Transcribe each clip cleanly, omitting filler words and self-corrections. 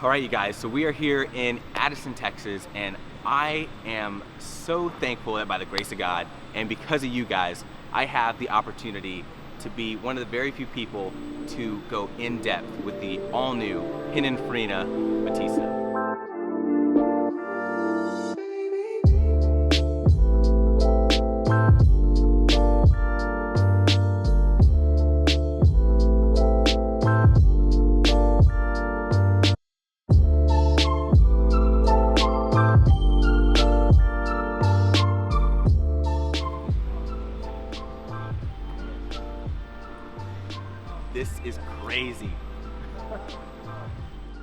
All right, you guys, so we are here in Addison, Texas, and I am so thankful that by the grace of God and because of you guys, I have the opportunity to be one of the very few people to go in depth with the all-new Pininfarina Battista. This is crazy.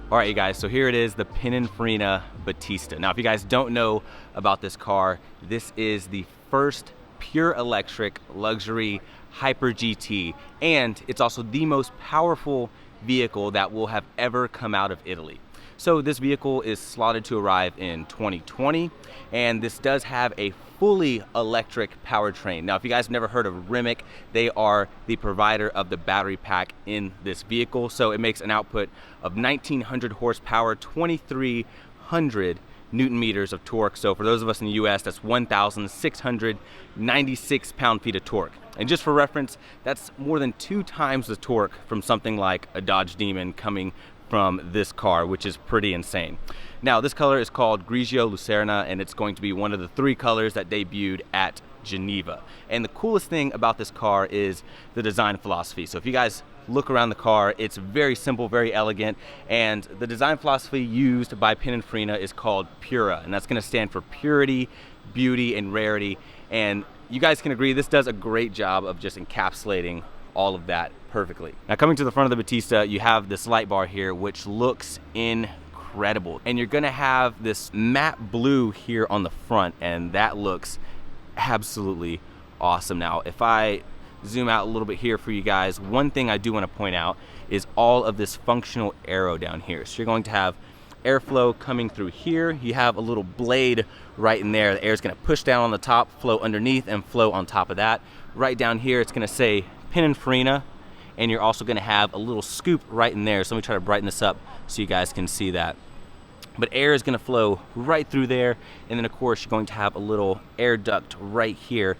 All right, you guys, so here it is, the Pininfarina Battista. Now, if you guys don't know about this car, this is the first pure electric luxury Hyper GT, and it's also the most powerful vehicle that will have ever come out of Italy. So this vehicle is slotted to arrive in 2020, and this does have a fully electric powertrain. Now, if you guys have never heard of Rimac, they are the provider of the battery pack in this vehicle. So it makes an output of 1900 horsepower, 2300 Newton meters of torque. So for those of us in the US, that's 1,696 pound-feet of torque. And just for reference, that's more than 2 times the torque from something like a Dodge Demon coming from this car, which is pretty insane. Now, this color is called Grigio Lucerna, and it's going to be one of the 3 colors that debuted at Geneva. And the coolest thing about this car is the design philosophy. So if you guys look around the car, it's very simple, very elegant, and the design philosophy used by Pininfarina is called Pura, and that's going to stand for purity, beauty, and rarity. And you guys can agree this does a great job of just encapsulating all of that perfectly. Now, coming to the front of the Battista, you have this light bar here, which looks incredible. And you're gonna have this matte blue here on the front, and that looks absolutely awesome. Now, if I zoom out a little bit here for you guys, one thing I do wanna point out is all of this functional aero down here. So you're going to have airflow coming through here. You have a little blade right in there. The air is gonna push down on the top, flow underneath, and flow on top of that. Right down here, it's gonna say Pininfarina, and you're also gonna have a little scoop right in there. So let me try to brighten this up so you guys can see that. But air is gonna flow right through there, and then of course you're going to have a little air duct right here.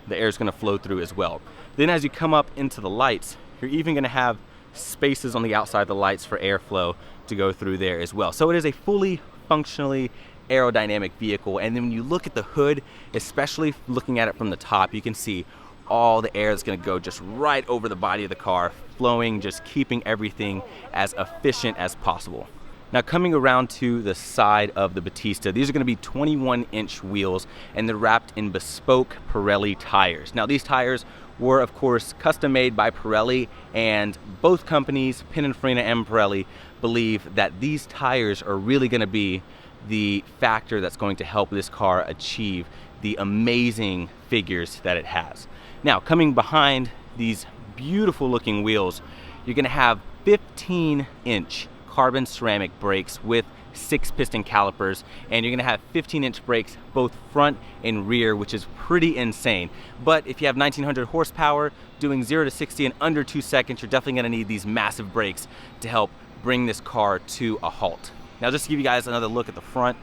The air is gonna flow through as well. Then as you come up into the lights, you're even gonna have spaces on the outside of the lights for airflow to go through there as well. So it is a fully functionally aerodynamic vehicle. And then when you look at the hood, especially looking at it from the top, you can see all the air that's gonna go just right over the body of the car, flowing, just keeping everything as efficient as possible. Now, coming around to the side of the Battista, these are gonna be 21-inch wheels, and they're wrapped in bespoke Pirelli tires. Now, these tires were, of course, custom made by Pirelli, and both companies, Pininfarina and Pirelli, believe that these tires are really gonna be the factor that's going to help this car achieve the amazing figures that it has. Now, coming behind these beautiful looking wheels, you're gonna have 15-inch carbon ceramic brakes with 6-piston calipers, and you're gonna have 15-inch brakes both front and rear, which is pretty insane. But if you have 1900 horsepower, doing 0 to 60 in under 2 seconds, you're definitely gonna need these massive brakes to help bring this car to a halt. Now, just to give you guys another look at the front,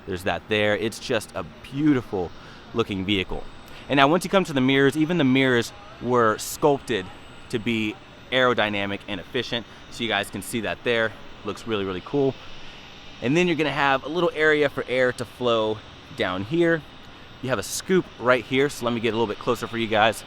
there's that there. It's just a beautiful looking vehicle. And now once you come to the mirrors, even the mirrors were sculpted to be aerodynamic and efficient. So you guys can see that there. Looks really, really cool. And then you're gonna have a little area for air to flow down here. You have a scoop right here, so let me get a little bit closer for you guys.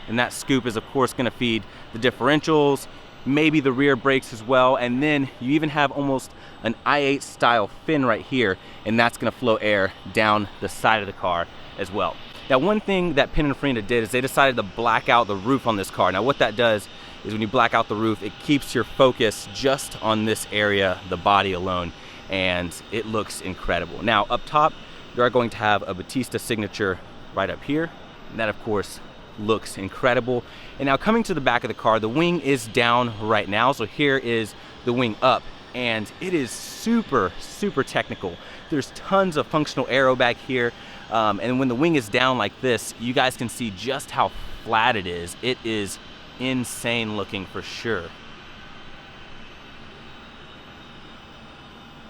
And that scoop is of course gonna feed the differentials, maybe the rear brakes as well. And then you even have almost an i8 style fin right here, and that's gonna flow air down the side of the car as well. Now, one thing that Pininfarina did is they decided to black out the roof on this car. Now, what that does is when you black out the roof, it keeps your focus just on this area, the body alone, and it looks incredible. Now, up top, you are going to have a Battista signature right up here, and that, of course, looks incredible. And now coming to the back of the car, the wing is down right now, so here is the wing up, and it is super, super technical. There's tons of functional aero back here. And when the wing is down like this, you guys can see just how flat it is. It is insane looking for sure.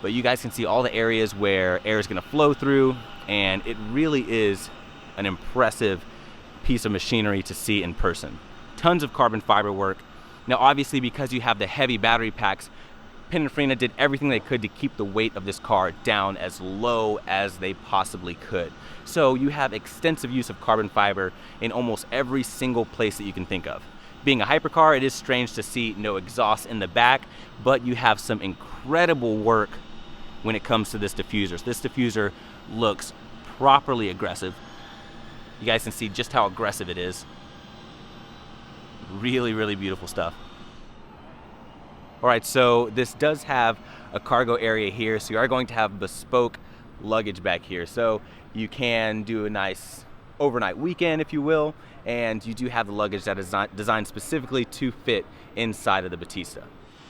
but you guys can see all the areas where air is going to flow through, and it really is an impressive piece of machinery to see in person. Tons of carbon fiber work. Now obviously, because you have the heavy battery packs, Pininfarina did everything they could to keep the weight of this car down as low as they possibly could. So you have extensive use of carbon fiber in almost every single place that you can think of. Being a hypercar, it is strange to see no exhaust in the back, but you have some incredible work when it comes to this diffuser. So this diffuser looks properly aggressive. You guys can see just how aggressive it is. Really, really beautiful stuff. All right, so this does have a cargo area here, so you are going to have bespoke luggage back here. So you can do a nice overnight weekend, if you will, and you do have the luggage that is designed specifically to fit inside of the Battista.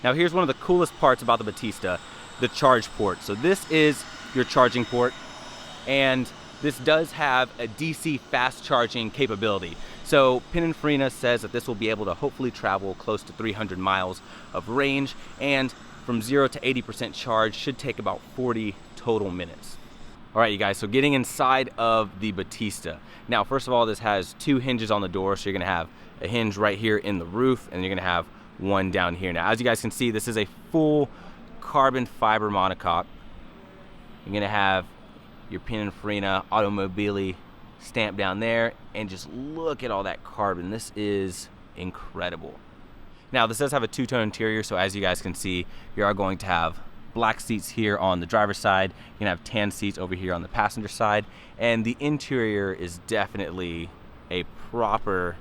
Now here's one of the coolest parts about the Battista, the charge port. So this is your charging port, and this does have a DC fast charging capability. So Pininfarina says that this will be able to hopefully travel close to 300 miles of range, and from 0 to 80% charge should take about 40 total minutes. All right, you guys, so getting inside of the Battista. Now, first of all, this has 2 hinges on the door, so you're gonna have a hinge right here in the roof, and you're gonna have one down here. Now, as you guys can see, this is a full carbon fiber monocoque. You're gonna have your Pininfarina Automobili stamp down there, and just look at all that carbon. This is incredible. Now this does have a 2-tone interior, so as you guys can see, you are going to have black seats here on the driver's side. You're gonna have tan seats over here on the passenger side, and the interior is definitely a proper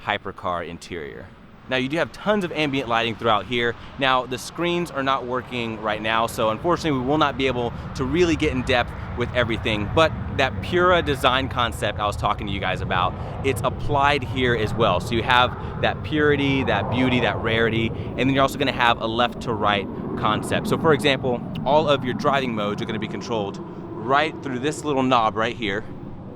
hypercar interior. Now you do have tons of ambient lighting throughout here. Now the screens are not working right now, so unfortunately we will not be able to really get in depth with everything, but that Pura design concept I was talking to you guys about, it's applied here as well. So you have that purity, that beauty, that rarity, and then you're also gonna have a left to right concept. So for example, all of your driving modes are gonna be controlled right through this little knob right here.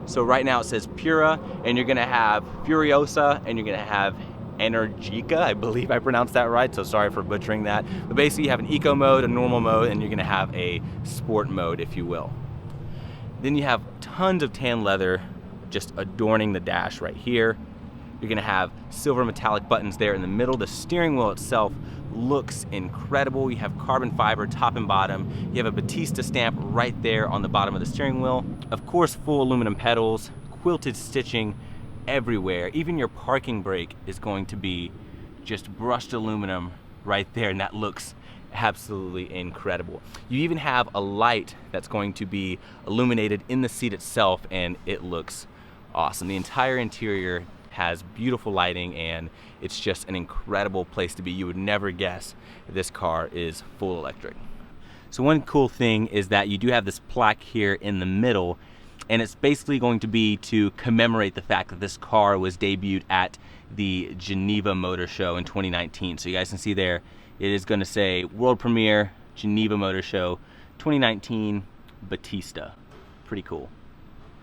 So right now it says Pura, and you're gonna have Furiosa, and you're gonna have Energica, I believe I pronounced that right, so sorry for butchering that. But basically you have an eco mode, a normal mode, and you're gonna have a sport mode, if you will. Then you have tons of tan leather just adorning the dash right here. You're gonna have silver metallic buttons there in the middle. The steering wheel itself looks incredible. You have carbon fiber top and bottom. You have a Battista stamp right there on the bottom of the steering wheel. Of course, full aluminum pedals, quilted stitching everywhere. Even your parking brake is going to be just brushed aluminum right there, and that looks absolutely incredible. You even have a light that's going to be illuminated in the seat itself, and it looks awesome. The entire interior has beautiful lighting, and it's just an incredible place to be. You would never guess this car is full electric. So one cool thing is that you do have this plaque here in the middle, and it's basically going to be to commemorate the fact that this car was debuted at the Geneva Motor Show in 2019. So you guys can see there, it is going to say World Premiere Geneva Motor Show 2019 Battista. Pretty cool.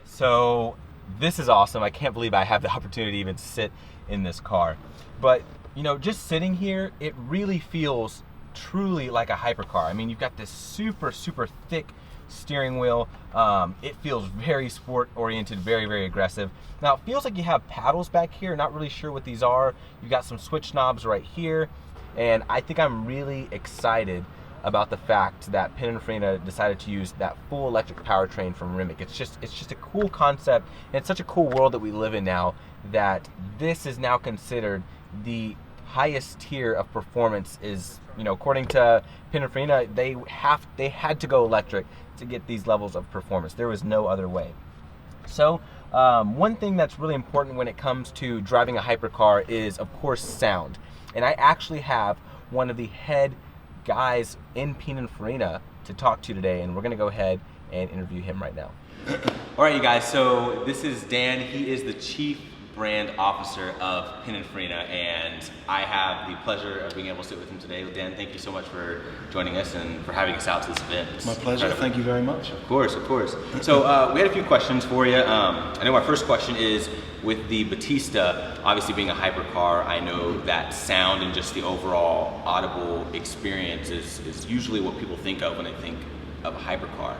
So this is awesome. I can't believe I have the opportunity to even sit in this car. But you know, just sitting here, it really feels truly like a hypercar. I mean, you've got this super thick steering wheel. It feels very sport oriented, very aggressive. Now it feels like you have paddles back here. Not really sure what these are. You got some switch knobs right here, and I think I'm really excited about the fact that Pininfarina decided to use that full electric powertrain from Rimac. It's just a cool concept, and it's such a cool world that we live in now, that this is now considered the highest tier of performance. Is, you know, according to Pininfarina, they had to go electric to get these levels of performance. There was no other way. So one thing that's really important when it comes to driving a hypercar is, of course, sound. And I actually have one of the head guys in Pininfarina to talk to today, and we're gonna go ahead and interview him right now. All right, you guys, so this is Dan. He is the Chief Brand Officer of Pininfarina, and I have the pleasure of being able to sit with him today. Dan, thank you so much for joining us and for having us out to this event. It's my pleasure. Incredible. Thank you very much. Of course. So we had a few questions for you. I know my first question is, with the Battista, obviously being a hypercar, I know that sound and just the overall audible experience is usually what people think of when they think of a hypercar.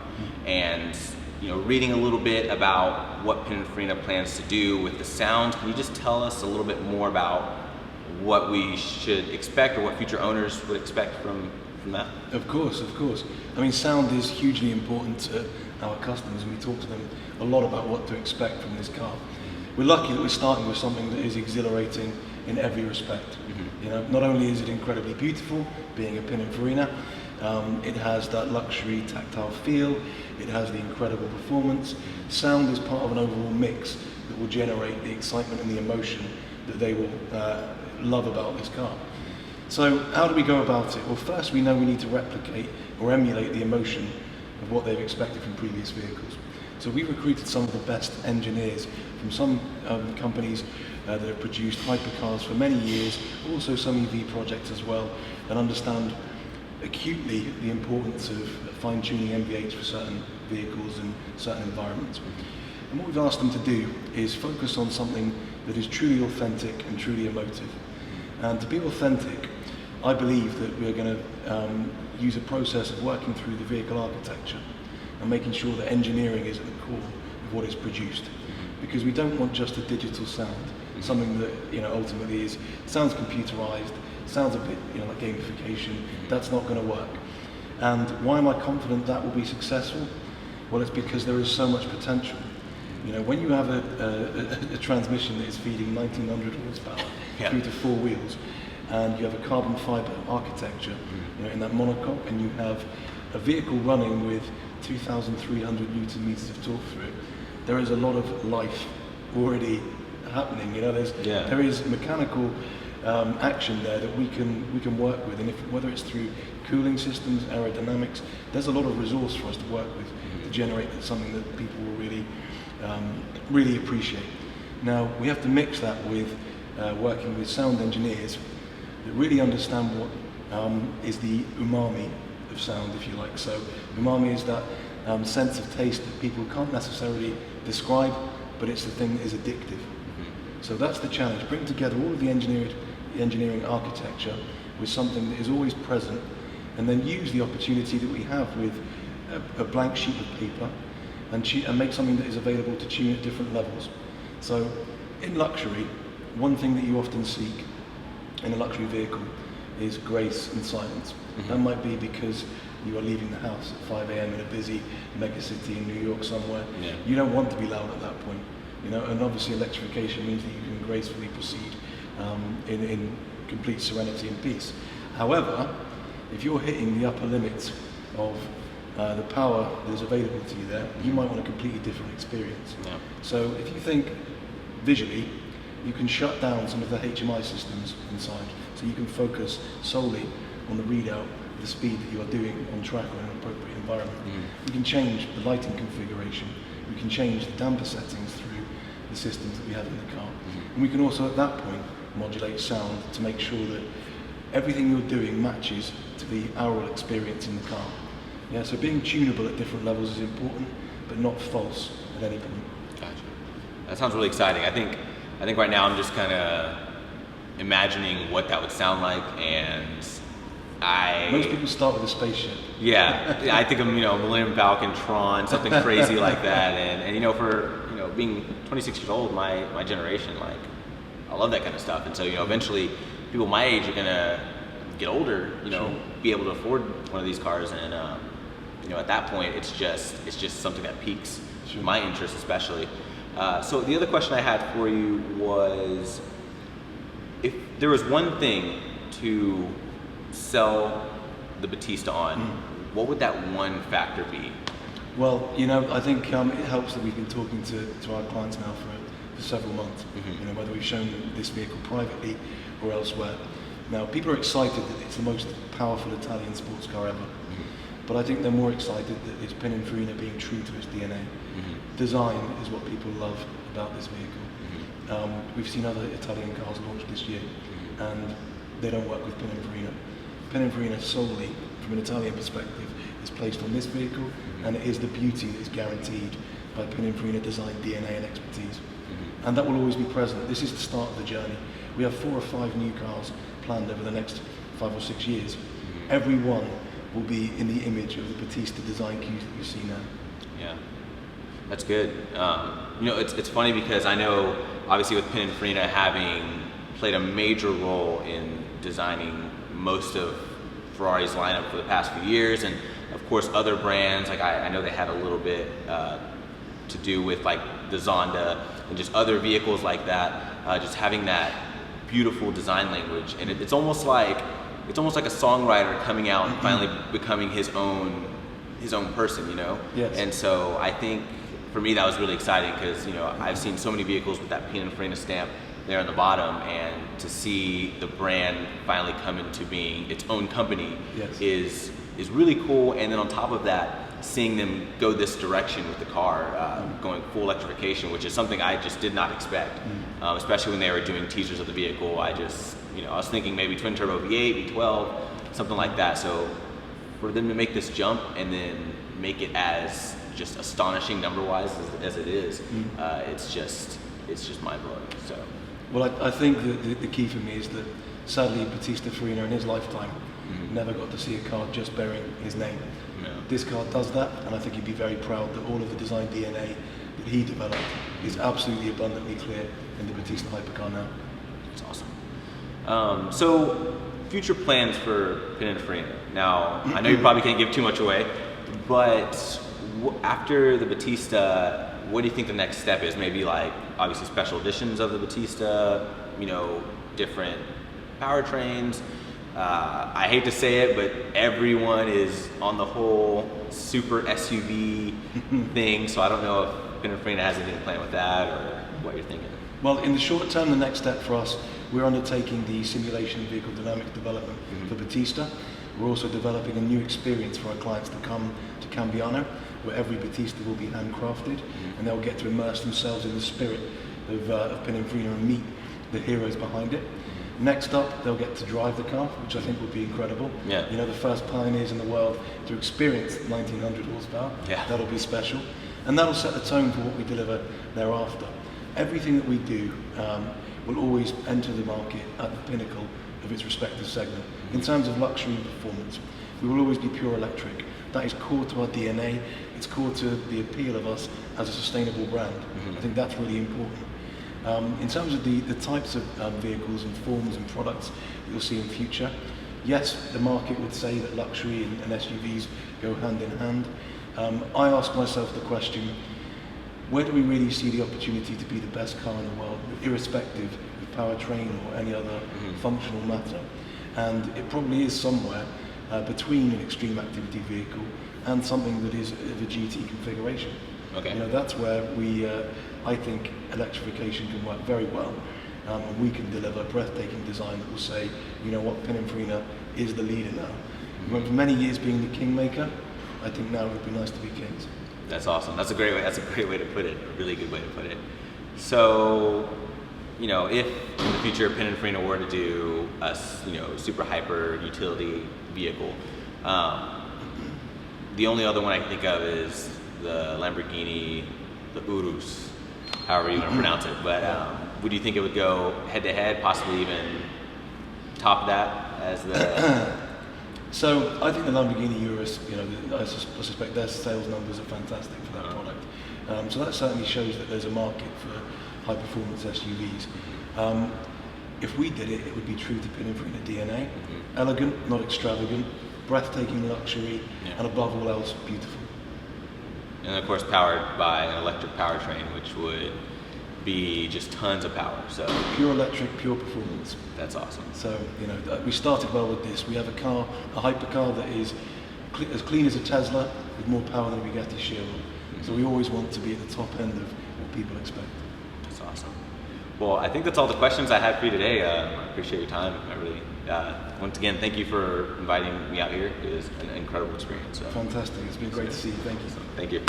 And reading a little bit about what Pininfarina plans to do with the sound, can you just tell us a little bit more about what we should expect or what future owners would expect from that? Of course. I mean, sound is hugely important to our customers, and we talk to them a lot about what to expect from this car. We're lucky that we're starting with something that is exhilarating in every respect. Not only is it incredibly beautiful, being a Pininfarina, it has that luxury tactile feel, it has the incredible performance. Sound is part of an overall mix that will generate the excitement and the emotion that they will love about this car. So how do we go about it? Well, first we know we need to replicate or emulate the emotion of what they've expected from previous vehicles. So we recruited some of the best engineers from some companies that have produced hypercars for many years, also some EV projects as well, and understand acutely the importance of fine-tuning MVH for certain vehicles and certain environments. And what we've asked them to do is focus on something that is truly authentic and truly emotive. And to be authentic, I believe that we're going to use a process of working through the vehicle architecture and making sure that engineering is at the core of what is produced. Because we don't want just a digital sound, something that ultimately sounds computerized, sounds a bit like gamification. That's not going to work. And why am I confident that will be successful? Well, it's because there is so much potential. When you have a transmission that is feeding 1900 horsepower through to four wheels, and you have a carbon fiber architecture in that monocoque, and you have a vehicle running with 2,300 Newton meters of torque through it, there is a lot of life already happening. There is mechanical action there that we can work with, and whether it's through cooling systems, aerodynamics, there's a lot of resource for us to work with to generate something that people will really appreciate. Now we have to mix that with working with sound engineers that really understand what is the umami of sound, if you like. So umami is that sense of taste that people can't necessarily describe, but it's the thing that is addictive. So that's the challenge: bring together all of the engineering architecture with something that is always present, and then use the opportunity that we have with a blank sheet of paper and make something that is available to tune at different levels. So in luxury, one thing that you often seek in a luxury vehicle is grace and silence. That might be because you are leaving the house at 5 a.m. in a busy mega city in New York somewhere. You don't want to be loud at that point, and obviously electrification means that you can gracefully proceed in complete serenity and peace. However, if you're hitting the upper limits of the power that is available to you there, you might want a completely different experience. So if you think visually, you can shut down some of the HMI systems inside, so you can focus solely on the readout of the speed that you are doing on track or in an appropriate environment. We can change the lighting configuration, we can change the damper settings through the systems that we have in the car. And we can also at that point modulate sound to make sure that everything you're doing matches to the aural experience in the car. So being tunable at different levels is important, but not false at any point. Gotcha. That sounds really exciting. I think right now I'm just kind of imagining what that would sound like, and most people start with a spaceship. I think of Millennium Falcon, Tron, something crazy like that, and for being 26 years old, my generation, I love that kind of stuff, and so eventually people my age are gonna get older, be able to afford one of these cars, and at that point it's just something that piques my interest especially. So the other question I had for you was, if there was one thing to sell the Battista on, what would that one factor be? Well, I think it helps that we've been talking to our clients now for several months, whether we've shown them this vehicle privately or elsewhere. Now, people are excited that it's the most powerful Italian sports car ever, but I think they're more excited that it's Pininfarina being true to its DNA. Design is what people love about this vehicle. We've seen other Italian cars launched this year, and they don't work with Pininfarina. Pininfarina solely, from an Italian perspective, is placed on this vehicle, and it is the beauty that is guaranteed by Pininfarina design DNA and expertise. And that will always be present. This is the start of the journey. We have 4 or 5 new cars planned over the next 5 or 6 years. Every one will be in the image of the Battista design cues that you see now. Yeah, that's good. You know, it's funny because I know, obviously, with Pininfarina having played a major role in designing most of Ferrari's lineup for the past few years, and of course other brands, like I know they had a little bit to do with like the Zonda and just other vehicles like that, just having that beautiful design language, and it's almost like a songwriter coming out and finally becoming his own person, you know? Yes. And so I think for me that was really exciting because, you know, I've seen so many vehicles with that Pininfarina stamp there on the bottom, and to see the brand finally come into being its own company is really cool. And then on top of that, seeing them go this direction with the car, going full electrification, which is something I just did not expect, especially when they were doing teasers of the vehicle. I was thinking maybe twin turbo V8, V12, something like that. So for them to make this jump and then make it as just astonishing number-wise as it is, it's just mind-blowing. So. Well, I think the key for me is that sadly Battista in his lifetime never got to see a car just bearing his name. No. This car does that, and I think he'd be very proud that all of the design DNA that he developed is absolutely abundantly clear in the Battista Hypercar now. That's awesome. So, future plans for Pininfarina. Now, I know you probably can't give too much away, but after the Battista, what do you think the next step is? Maybe like, obviously special editions of the Battista, you know, different powertrains. I hate to say it, but everyone is on the whole super SUV thing, so I don't know if Pininfarina has anything planned with that or what you're thinking. Well, in the short term, the next step for us, we're undertaking the simulation vehicle dynamic development for Battista. We're also developing a new experience for our clients to come to Cambiano, where every Battista will be handcrafted, and they'll get to immerse themselves in the spirit of Pininfarina and meet the heroes behind it. Next up, they'll get to drive the car, which I think will be incredible. Yeah. You know, the first pioneers in the world to experience 1900 horsepower. Yeah. That'll be special. And that'll set the tone for what we deliver thereafter. Everything that we do will always enter the market at the pinnacle of its respective segment. In terms of luxury and performance, we will always be pure electric. That is core to our DNA. It's core to the appeal of us as a sustainable brand. I think that's really important. In terms of the types of vehicles and forms and products that you'll see in future, yes, the market would say that luxury and SUVs go hand in hand. I ask myself the question, where do we really see the opportunity to be the best car in the world, irrespective of powertrain or any other functional matter? And it probably is somewhere between an extreme activity vehicle and something that is of a GT configuration. Okay. You know, that's where we, I think, electrification can work very well, and we can deliver breathtaking design that will say, you know what, Pininfarina is the leader now. We went for many years being the kingmaker. I think now it would be nice to be kings. That's awesome. That's a great way to put it. A really good way to put it. So, you know, if in the future Pininfarina were to do a, you know, super hyper utility vehicle, the only other one I can think of is the Lamborghini, the Urus, however you want to pronounce it. But would you think it would go head to head, possibly even top that as the? So I think the Lamborghini Urus, you know, I suspect their sales numbers are fantastic for that product. So that certainly shows that there's a market for high performance SUVs. If we did it, it would be true to Pininfarina DNA. Elegant, not extravagant, breathtaking luxury, and above all else, beautiful. And of course powered by an electric powertrain, which would be just tons of power. So pure electric, pure performance. That's awesome. So, you know, we started well with this. We have a car, a hypercar that is as clean as a Tesla with more power than a Bugatti Chiron. So we always want to be at the top end of what people expect. That's awesome. Well, I think that's all the questions I had for you today. I appreciate your time. I really, once again, thank you for inviting me out here. It was an incredible experience. So. Fantastic. It's been great to see you. Thank you. Thank you.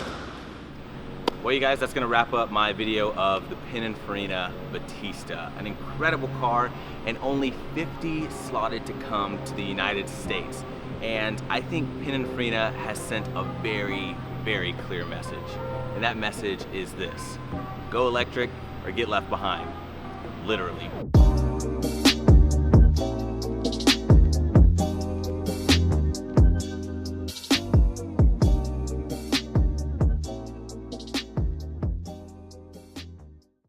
Well, you guys, that's going to wrap up my video of the Pininfarina Battista. An incredible car, and only 50 slotted to come to the United States. And I think Pininfarina has sent a very, very clear message. And that message is this: go electric or get left behind, literally.